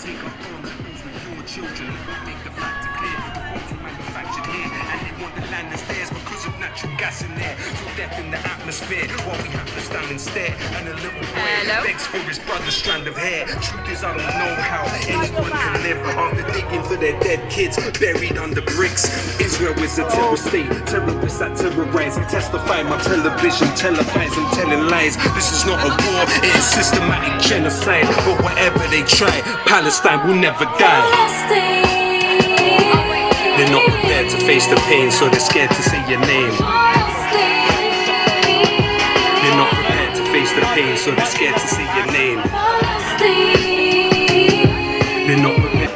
take a bomb that goes with your children. Make the factor clear, the bombs were manufactured here, and they want the land that's theirs because of natural gas in there. Feel death in the atmosphere while we have to stand and stare. And a little boy begs for his brother's strand of hair. Truth is, I don't know how anyone can live after digging for their dead kids buried under bricks. Israel is a terror state, terrorists that terrorize. Testify my television, televised and telling lies. This is not a war, it is systematic genocide. But whatever they try, Palestine will never die. They're not prepared to face the pain, so they're scared to say your name. They're not prepared to face the pain, so they're scared to say your name. They're not prepared.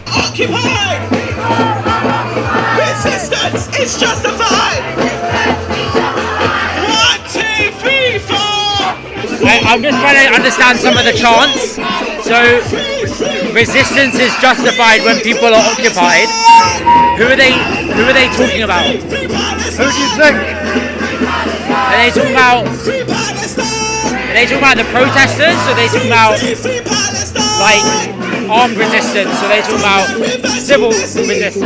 Occupied! Resistance is justified! 1, 2, 3, 4! I'm just trying to understand some of the chants. So, resistance is justified when people are occupied. Who are they talking about? Who do you think? Are they talking about the protesters? Or are they talking about like armed resistance? So they talk about civil resistance.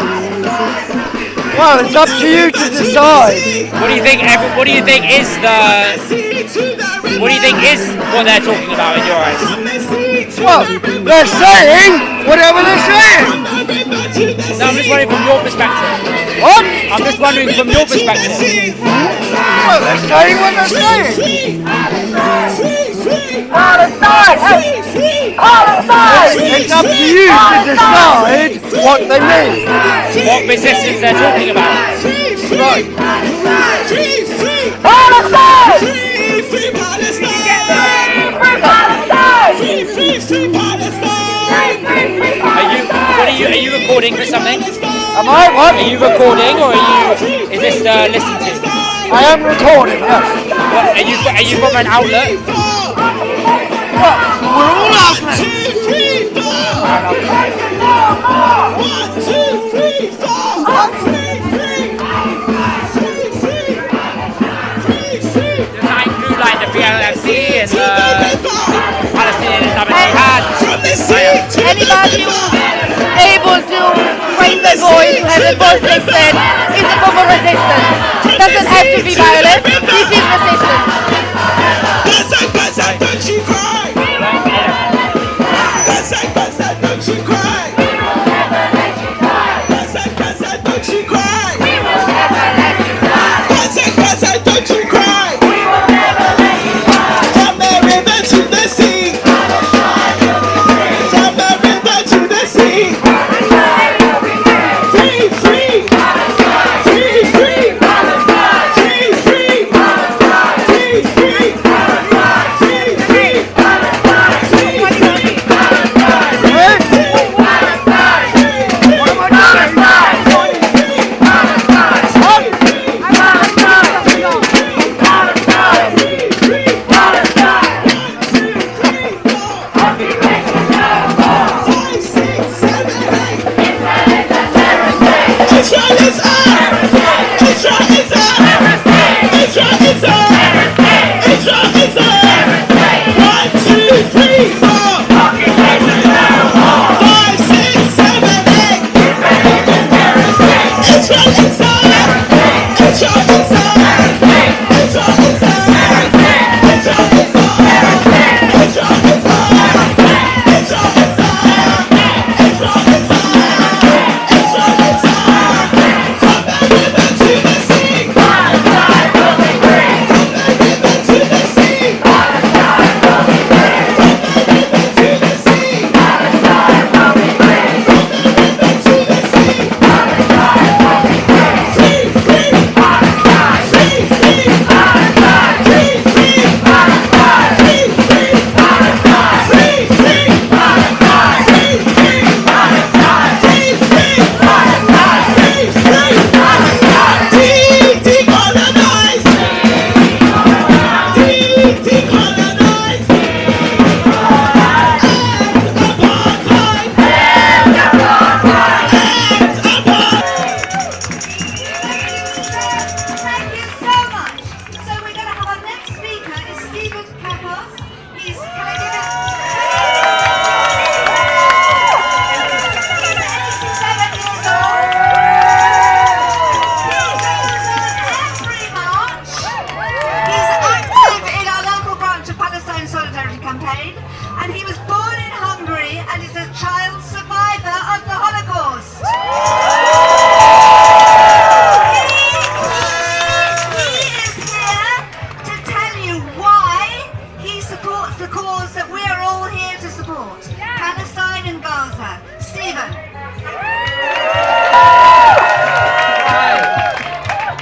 Well, it's up to you to decide. What do you think? What do you think is what they're talking about in your eyes? Well, they're saying whatever they're saying. No, I'm just wondering from your perspective. What? I'm just wondering from your perspective. Well, they're saying what they're saying. Palestine! It's up to you to decide what they mean. What resistance they're talking about. Right. Palestine! Are you recording for something? Am I? What? Are you recording or is this listened to? I am recording, yes. What, are you from an outlet? Well, we're all outlets. 1, 2, 3, 4! Does that include like the PLFC and the Palestinian Jihad? Anybody who's able to raise their voice, have a voice listen, is a form of resistance. It doesn't have to be violent. This is resistance. Gaza, don't you cry! Gaza, don't you cry! Gaza, don't you cry! Gaza, don't you cry! From the river to the sea! From the river to the sea! Free, free! Free, free! Free, free! Free, free!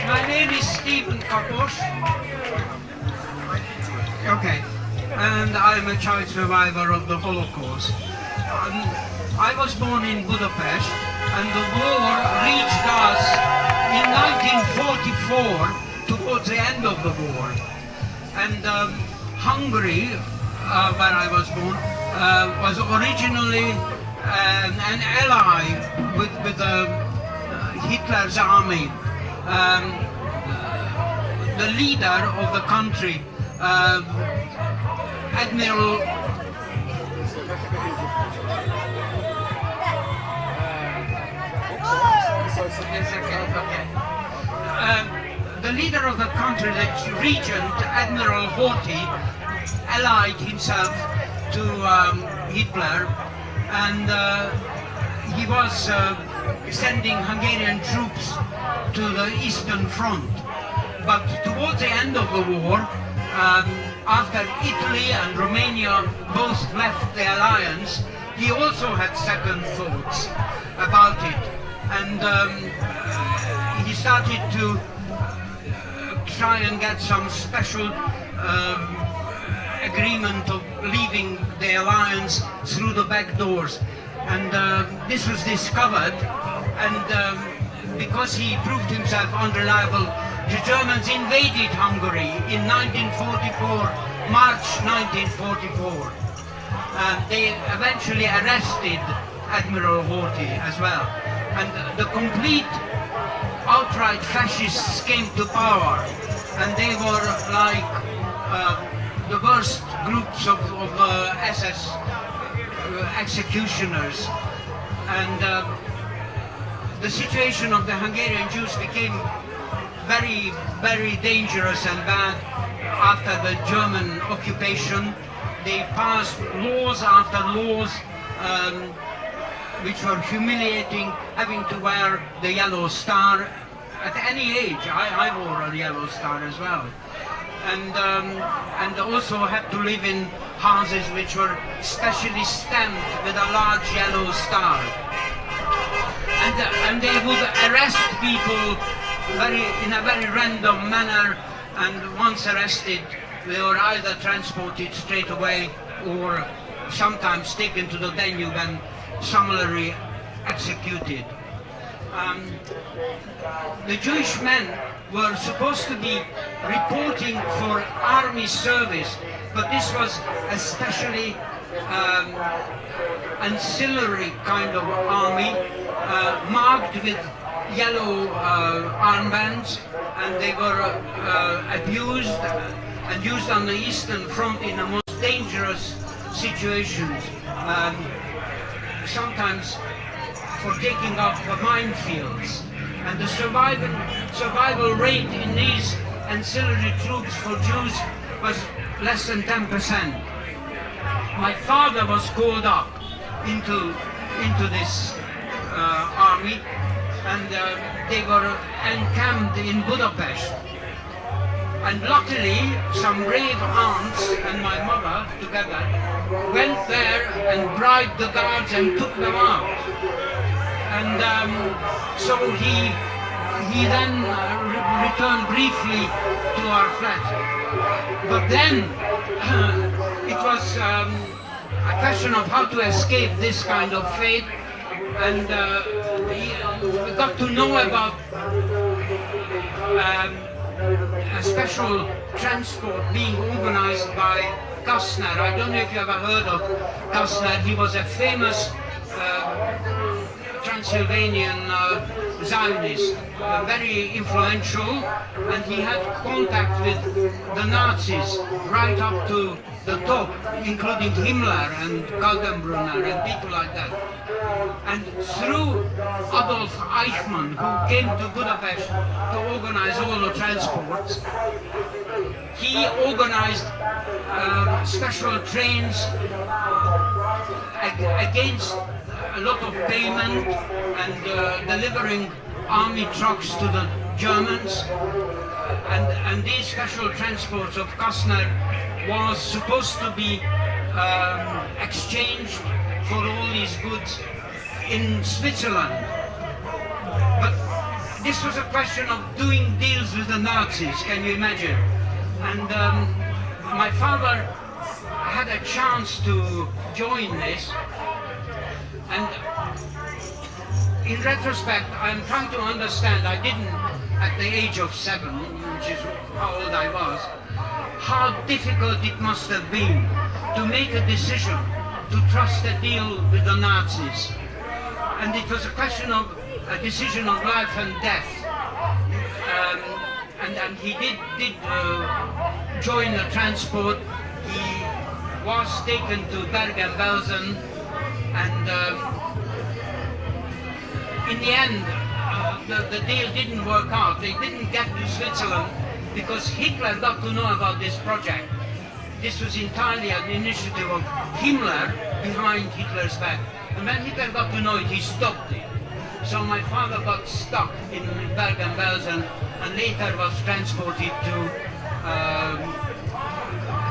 My name is Kentish. Okay, and I'm a child survivor of the Holocaust. I was born in Budapest, and the war reached us in 1944, towards the end of the war. And Hungary, where I was born, was originally an ally with Hitler's army. The leader of the country, Admiral the leader of the country, the regent, Admiral Horthy, allied himself to Hitler, and he was sending Hungarian troops to the Eastern Front. But towards the end of the war, after Italy and Romania both left the alliance, he also had second thoughts about it, and he started to try and get some special agreement of leaving the alliance through the back doors. And this was discovered, and because he proved himself unreliable, the Germans invaded Hungary in 1944, March 1944. They eventually arrested Admiral Horthy as well. And the complete outright fascists came to power, and they were like the worst groups of SS executioners. And the situation of the Hungarian Jews became very, very dangerous and bad after the German occupation. They passed laws after laws which were humiliating, having to wear the yellow star at any age. I wore a yellow star as well. And also had to live in houses which were specially stamped with a large yellow star. And they would arrest people in a very random manner, and once arrested, they were either transported straight away or sometimes taken to the Danube and summarily executed. The Jewish men were supposed to be reporting for army service, but this was especially ancillary kind of army, marked with yellow armbands, and they were abused and used on the Eastern Front in the most dangerous situations, sometimes for taking up minefields. And the survival rate in these ancillary troops for Jews was less than 10%. My father was called up into this army, and they were encamped in Budapest. And luckily, some brave aunts and my mother together went there and bribed the guards and took them out. And so he then returned briefly to our flat. But then it was a question of how to escape this kind of fate, and we got to know about a special transport being organized by Kastner. I don't know if you ever heard of Kastner. He was a famous Transylvanian Zionist, very influential, and he had contact with the Nazis right up to the top, including Himmler and Kaltenbrunner and people like that. And through Adolf Eichmann, who came to Budapest to organize all the transports, he organized special trains against a lot of payment and delivering army trucks to the Germans. And these special transports of Kastner was supposed to be exchanged for all these goods in Switzerland. But this was a question of doing deals with the Nazis, can you imagine? And my father had a chance to join this, and in retrospect, I'm trying to understand, I didn't at the age of 7, which is how old I was, how difficult it must have been to make a decision to trust a deal with the Nazis. And it was a question of a decision of life and death. And he did join the transport. He was taken to Bergen-Belsen, and in the end, the deal didn't work out. They didn't get to Switzerland because Hitler got to know about this project. This was entirely an initiative of Himmler behind Hitler's back. And when Hitler got to know it, he stopped it. So my father got stuck in Bergen-Belsen and later was transported to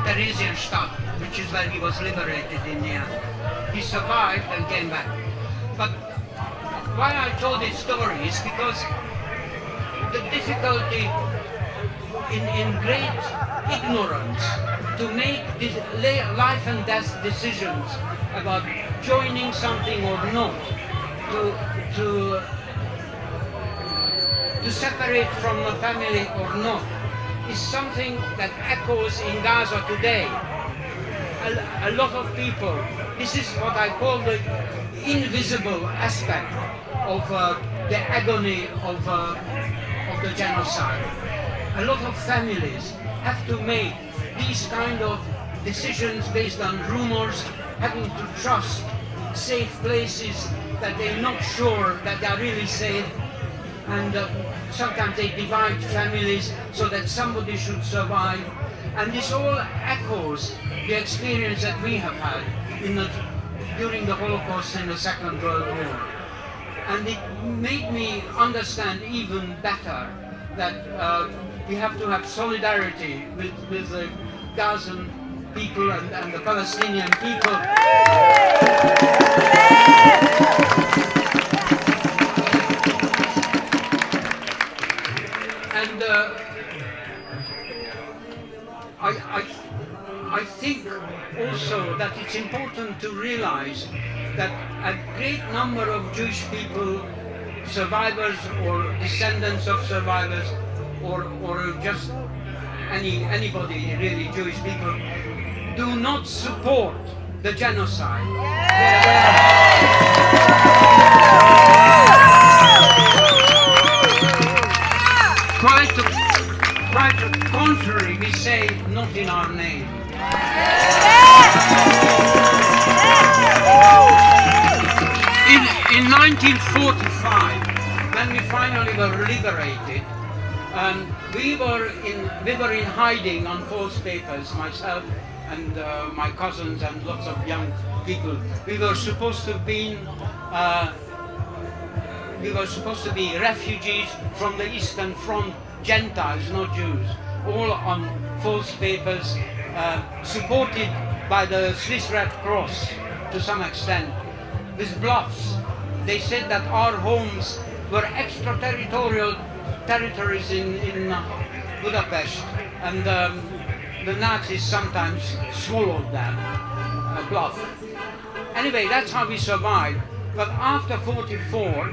Theresienstadt, which is where he was liberated in the end. He survived and came back. But why I told this story is because the difficulty in great ignorance to make these life and death decisions about joining something or not, to separate from a family or not, is something that echoes in Gaza today. A lot of people, this is what I call the invisible aspect of the agony of the genocide. A lot of families have to make these kind of decisions based on rumors, having to trust safe places that they're not sure that they're really safe, and sometimes they divide families so that somebody should survive. And this all echoes the experience that we have had during the Holocaust and the Second World War. And it made me understand even better that we have to have solidarity with the Gazan people and the Palestinian people. And I think also that it's important to realize that a great number of Jewish people, survivors or descendants of survivors, or just anybody really, Jewish people, do not support the genocide. Quite the contrary, we say, not in our name. In 1945, when we finally were liberated, we were in hiding on false papers, myself and my cousins and lots of young people. We were supposed to be refugees from the Eastern Front, Gentiles, not Jews, all on false papers, supported by the Swiss Red Cross to some extent, with bluffs. They said that our homes were extraterritorial territories in Budapest, and the Nazis sometimes swallowed that bluff. Anyway, that's how we survived. But after 44,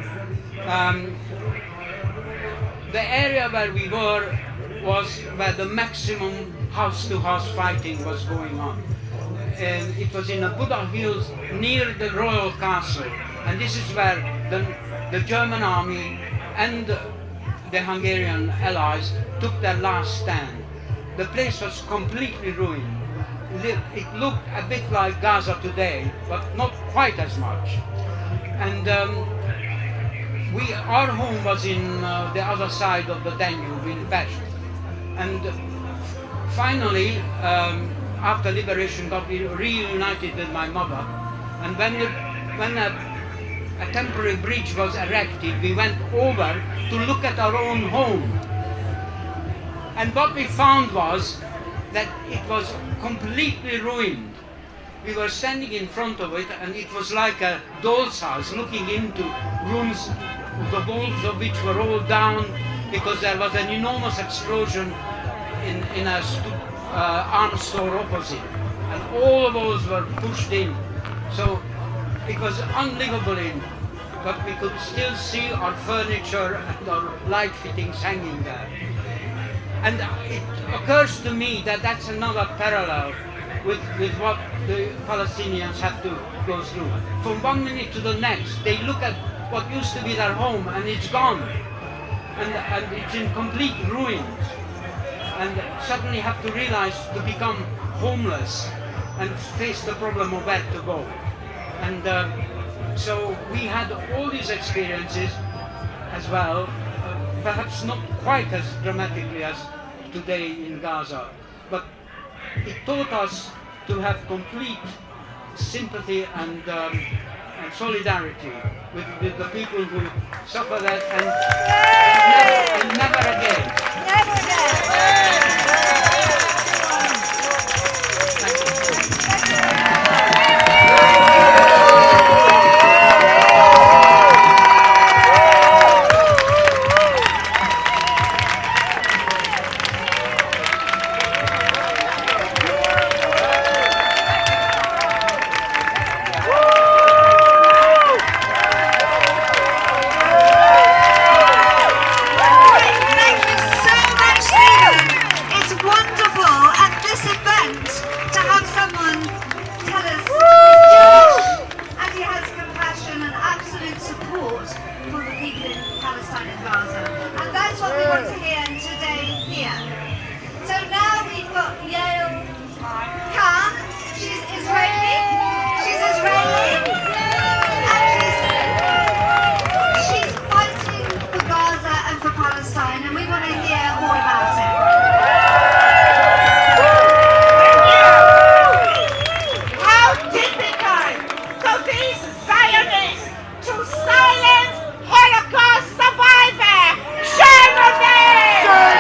the area where we were was where the maximum house-to-house fighting was going on. And it was in the Buddha Hills near the royal castle, and this is where the German army and the Hungarian allies took their last stand. The place was completely ruined. It looked a bit like Gaza today, but not quite as much. And our home was in the other side of the Danube, in Pest. And finally, after liberation, got reunited with my mother. And when a temporary bridge was erected, we went over to look at our own home. And what we found was that it was completely ruined. we were standing in front of it, and it was like a doll's house, looking into rooms, the walls of which were all down because there was an enormous explosion in a arms store opposite, and all of those were pushed in. So it was unlivable in, but we could still see our furniture and our light fittings hanging there. And it occurs to me that that's another parallel with what the Palestinians have to go through. From one minute to the next, they look at what used to be their home and it's gone. And it's in complete ruins. And suddenly have to realize to become homeless and face the problem of where to go. And so we had all these experiences as well, perhaps not quite as dramatically as today in Gaza, but it taught us to have complete sympathy and solidarity with the people who suffer that, and never again. Never again. Palestine and Gaza. And that's what we want to hear today here. So now we've got Yael Khan. She's Israeli. And she's fighting for Gaza and for Palestine, and we want to hear all about it. How difficult for these Zionists to silence Holocaust survivor Germany!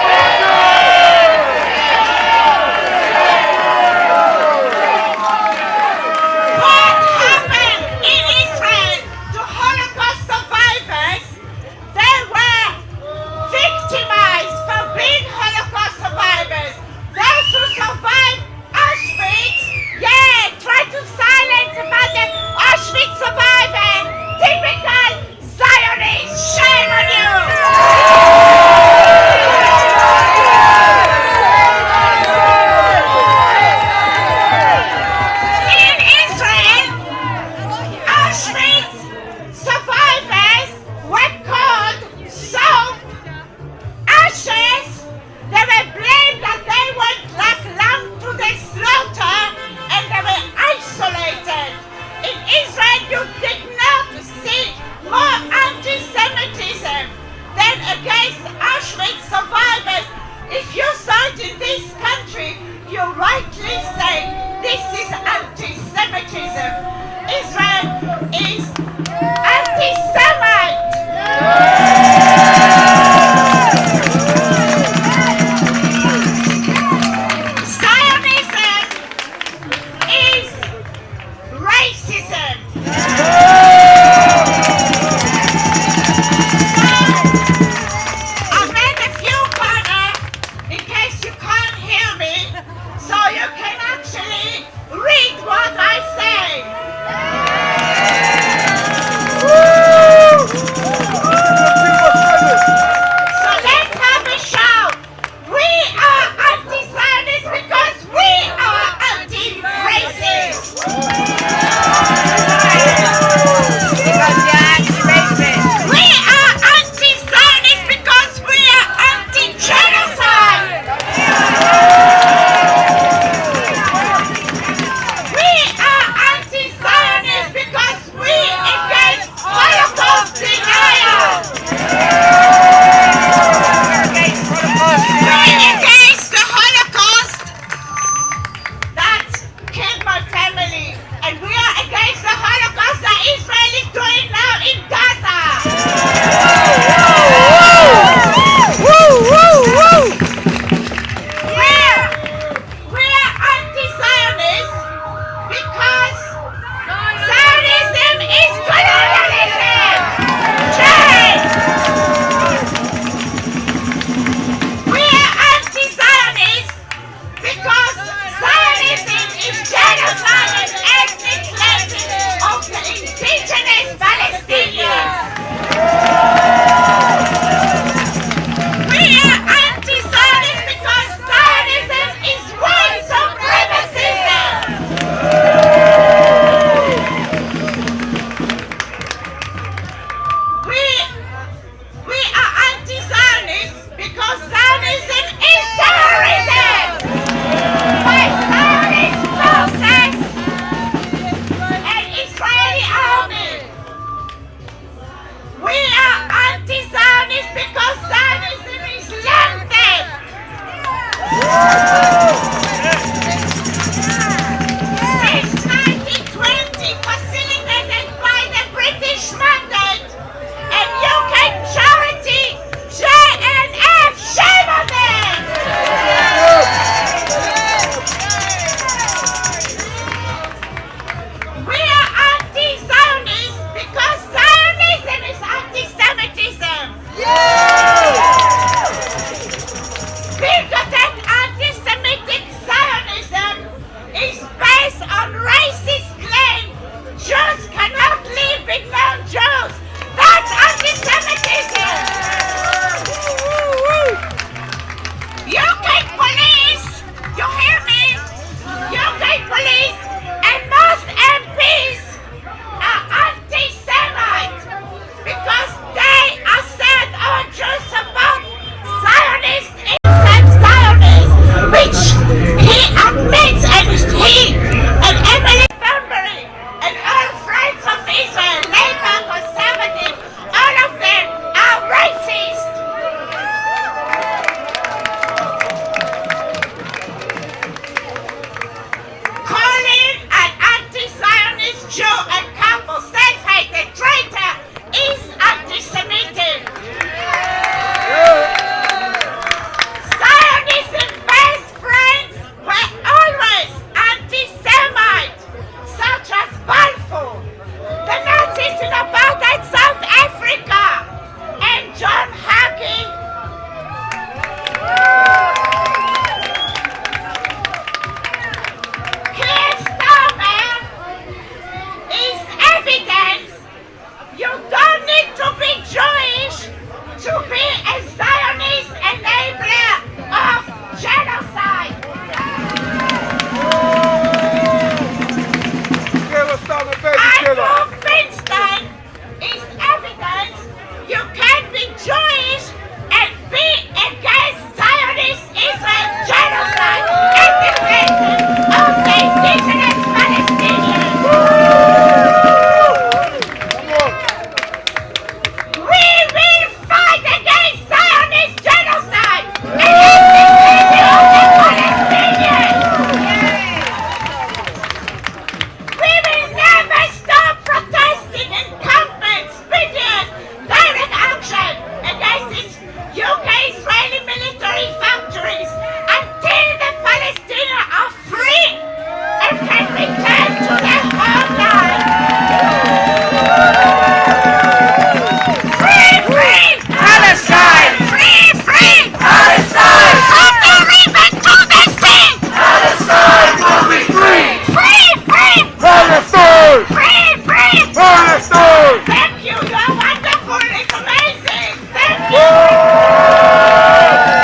Free, free Palestine! Free, free Palestine! From the river to the sea! Palestine will be free! Free, free Palestine! Free, free Palestine! Thank you, you're wonderful, it's amazing! Thank you!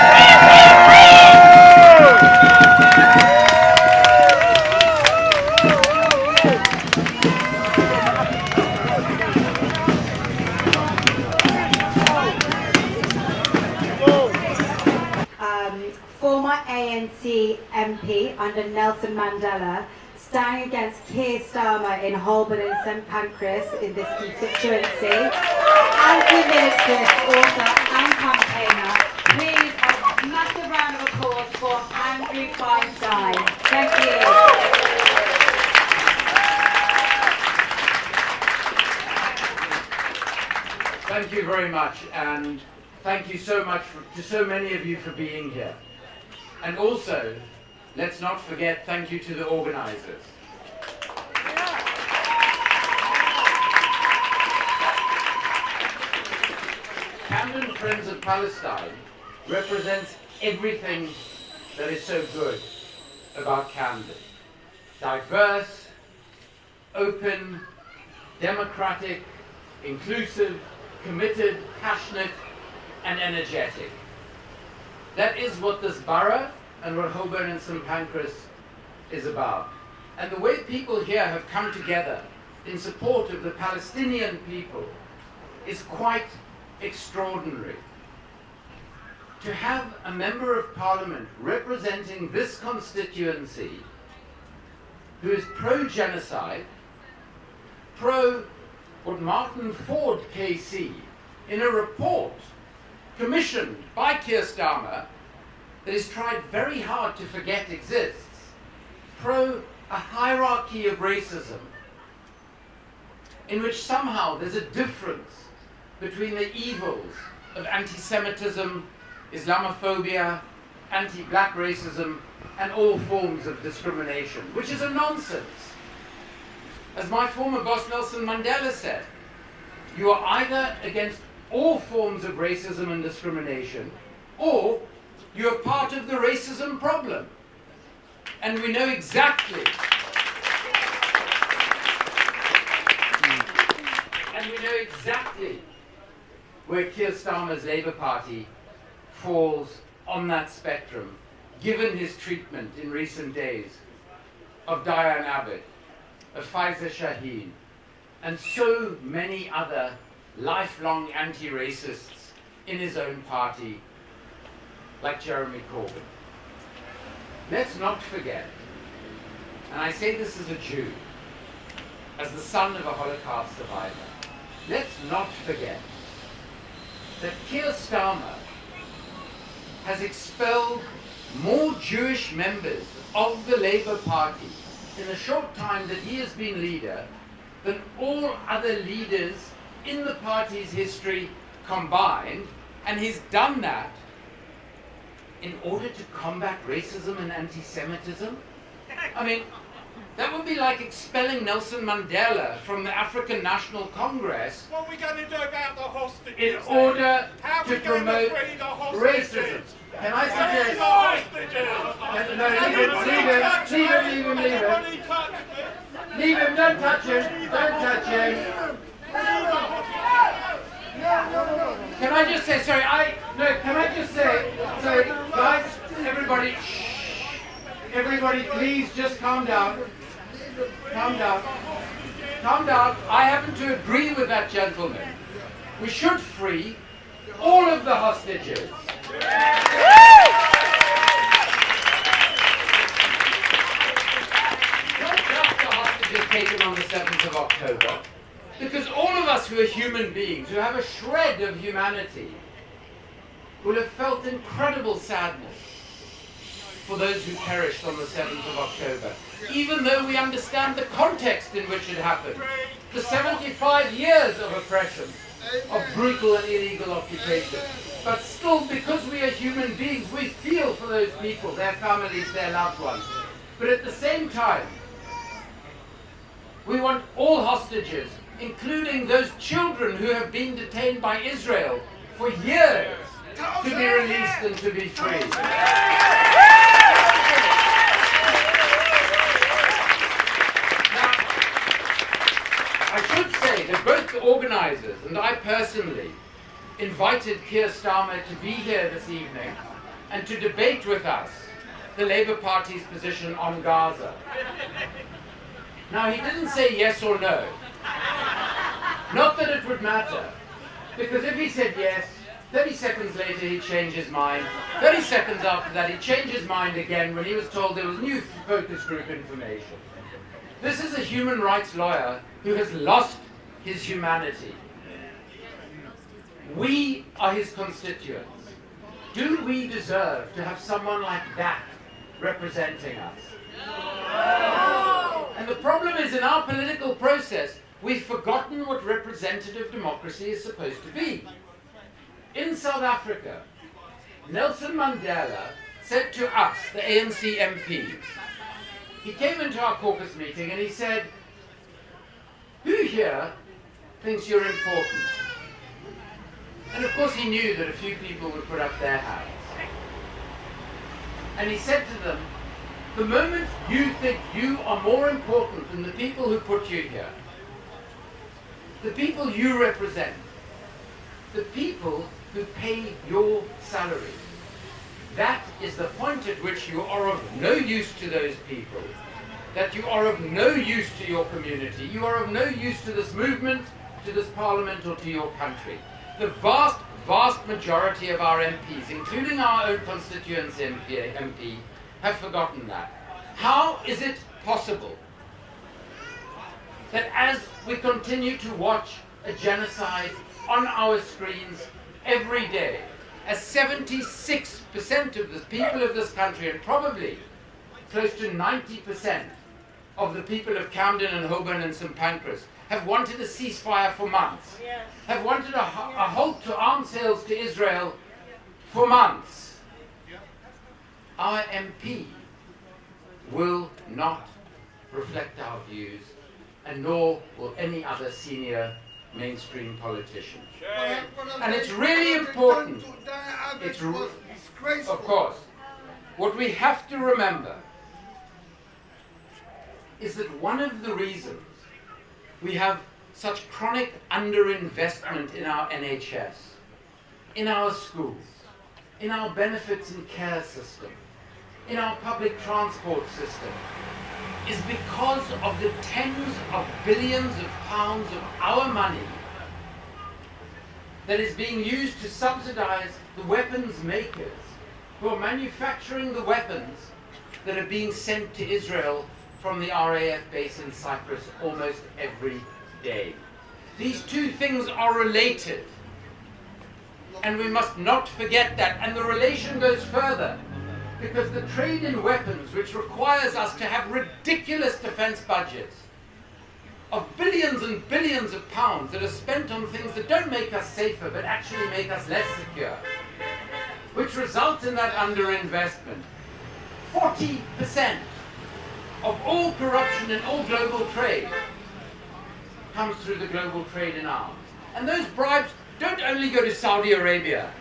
Free, free, free! Former ANC MP under Nelson Mandela, standing against Keir Starmer in Holborn and St Pancras in this constituency. Anti-militarist author and campaigner, please a massive round of applause for Andrew Feinstein. Thank you. Thank you very much, and thank you so much to so many of you for being here. And also, let's not forget, thank you to the organizers. Camden Friends of Palestine represents everything that is so good about Camden. Diverse, open, democratic, inclusive, committed, passionate, and energetic. That is what this borough and what Holborn and St Pancras is about. And the way people here have come together in support of the Palestinian people is quite extraordinary. To have a member of parliament representing this constituency who is pro-genocide, pro what Martin Ford KC, in a report commissioned by Keir Starmer that is tried very hard to forget exists, pro a hierarchy of racism in which somehow there's a difference between the evils of anti-Semitism, Islamophobia, anti-black racism, and all forms of discrimination, which is a nonsense. As my former boss Nelson Mandela said, you are either against all forms of racism and discrimination, or you are part of the racism problem. And we know exactly, where Keir Starmer's Labour Party falls on that spectrum, given his treatment in recent days of Diane Abbott, of Faiza Shaheen, and so many other lifelong anti-racists in his own party, like Jeremy Corbyn. Let's not forget, and I say this as a Jew, as the son of a Holocaust survivor, let's not forget that Keir Starmer has expelled more Jewish members of the Labour Party in the short time that he has been leader than all other leaders in the party's history combined, and he's done that in order to combat racism and anti-Semitism? I mean, that would be like expelling Nelson Mandela from the African National Congress. What are we going to do about the hostages? In order How to are we going promote to free the hostages? racism. Can I suggest? Free the hostages! No, leave him, don't touch him, don't touch him. Can I just say, sorry, can I just say, sorry, guys, everybody, shh, everybody please just calm down. Calm down. Calm down. I happen to agree with that gentleman. We should free all of the hostages. Not just the hostages taken on the 7th of October, because all of us who are human beings, who have a shred of humanity, will have felt incredible sadness for those who perished on the 7th of October, even though we understand the context in which it happened, the 75 years of oppression, of brutal and illegal occupation. But still, because we are human beings, we feel for those people, their families, their loved ones. But at the same time, we want all hostages including those children who have been detained by Israel for years, to be released and to be free. I should say that both the organizers and I personally invited Keir Starmer to be here this evening and to debate with us the Labour Party's position on Gaza. Now, he didn't say yes or no. Not that it would matter, because if he said yes, 30 seconds later he'd change his mind. 30 seconds after that he'd change his mind again when he was told there was new focus group information. This is a human rights lawyer who has lost his humanity. We are his constituents. Do we deserve to have someone like that representing us? And the problem is, in our political process, we've forgotten what representative democracy is supposed to be. In South Africa, Nelson Mandela said to us, the ANC MPs, he came into our caucus meeting and he said, "Who here thinks you're important?" And of course he knew that a few people would put up their hands. And he said to them, the moment you think you are more important than the people who put you here, the people you represent, the people who pay your salary, that is the point at which you are of no use to those people, that you are of no use to your community, you are of no use to this movement, to this parliament, or to your country. The vast, vast majority of our MPs, including our own constituents MP, have forgotten that. How is it possible that as we continue to watch a genocide on our screens every day, as 76% of the people of this country, and probably close to 90% of the people of Camden and Holborn and St Pancras, have wanted a ceasefire for months, have wanted a halt to arms sales to Israel for months, our MP will not reflect our views, and nor will any other senior mainstream politician. And it's really important, of course, what we have to remember is that one of the reasons we have such chronic underinvestment in our NHS, in our schools, in our benefits and care system, in our public transport system, is because of the tens of billions of pounds of our money that is being used to subsidize the weapons makers who are manufacturing the weapons that are being sent to Israel from the RAF base in Cyprus almost every day. These two things are related, and we must not forget that. And the relation goes further, because the trade in weapons, which requires us to have ridiculous defense budgets of billions and billions of pounds that are spent on things that don't make us safer but actually make us less secure, which results in that underinvestment. 40% of all corruption in all global trade comes through the global trade in arms. And those bribes don't only go to Saudi Arabia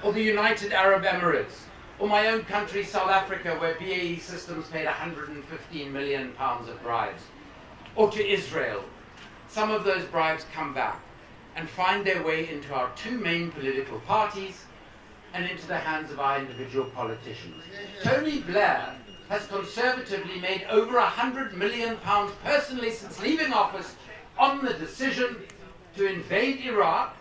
or the United Arab Emirates or my own country, South Africa, where BAE Systems paid £115 million of bribes, or to Israel. Some of those bribes come back and find their way into our two main political parties and into the hands of our individual politicians. Tony Blair has conservatively made over £100 million personally since leaving office on the decision to invade Iraq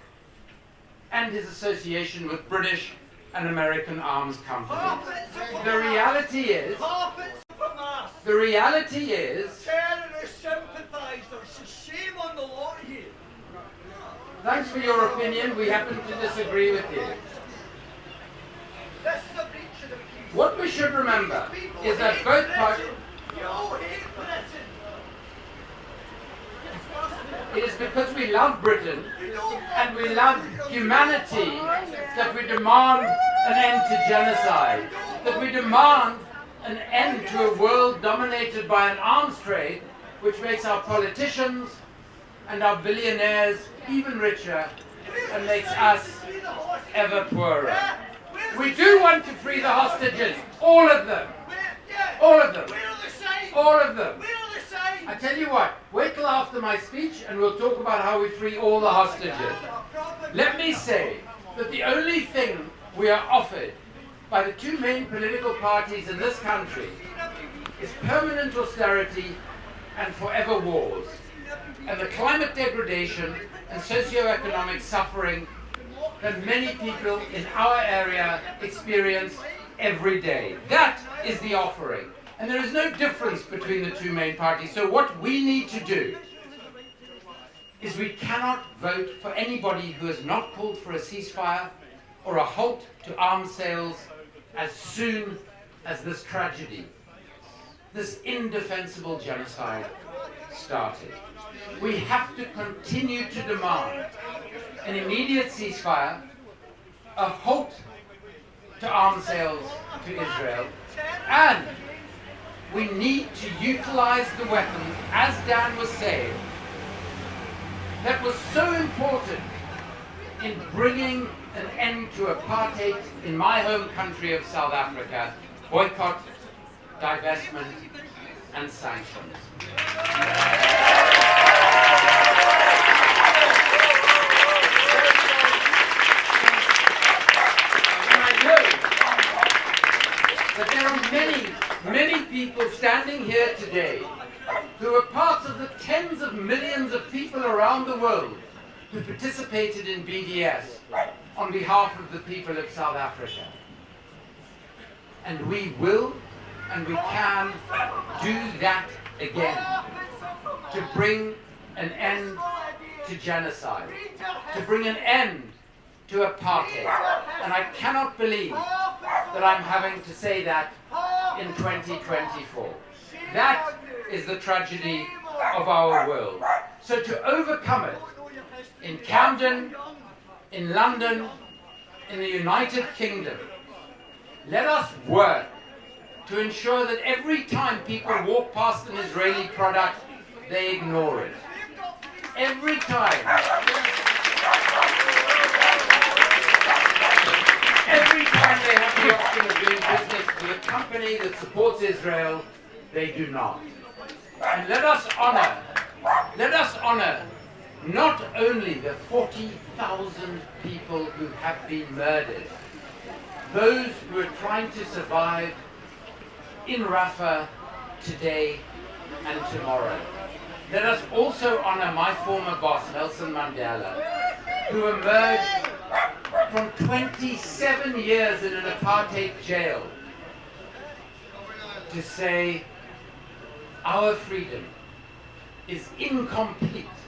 and his association with British and American arms companies. The reality is, terrorist sympathisers, shame on the lot of you. Thanks for your opinion, we happen to disagree with you. This is a breach of the peace. What we should remember is that both parties... You all hate Britain. It is because we love Britain and we love humanity that we demand an end to genocide, that we demand an end to a world dominated by an arms trade which makes our politicians and our billionaires even richer, and makes us ever poorer. We do want to free the hostages, all of them. All of them. All of them. I tell you what, wait till after my speech and we'll talk about how we free all the hostages. Let me say that the only thing we are offered by the two main political parties in this country is permanent austerity and forever wars, and the climate degradation and socio-economic suffering that many people in our area experience every day. That is the offering. And there is no difference between the two main parties. So what we need to do is we cannot vote for anybody who has not called for a ceasefire or a halt to arms sales as soon as this tragedy, this indefensible genocide started. We have to continue to demand an immediate ceasefire, a halt to arms sales to Israel, and we need to utilize the weapons, as Dan was saying, that was so important in bringing an end to apartheid in my home country of South Africa: boycott, divestment, and sanctions. And I know that there are many people standing here today who are parts of the tens of millions of people around the world who participated in BDS on behalf of the people of South Africa. And we will and we can do that again to bring an end to genocide, to bring an end to apartheid. And I cannot believe that I'm having to say that in 2024. That is the tragedy of our world. So to overcome it, in Camden, in London, in the United Kingdom, let us work to ensure that every time people walk past an Israeli product, they ignore it. Every time. Every time they have the option of doing business with a company that supports Israel, they do not. And let us honor not only the 40,000 people who have been murdered, those who are trying to survive in Rafah today and tomorrow. Let us also honor my former boss, Nelson Mandela, who emerged from 27 years in an apartheid jail to say, our freedom is incomplete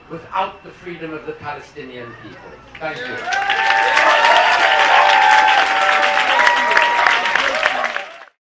without the freedom of the Palestinian people. Thank you.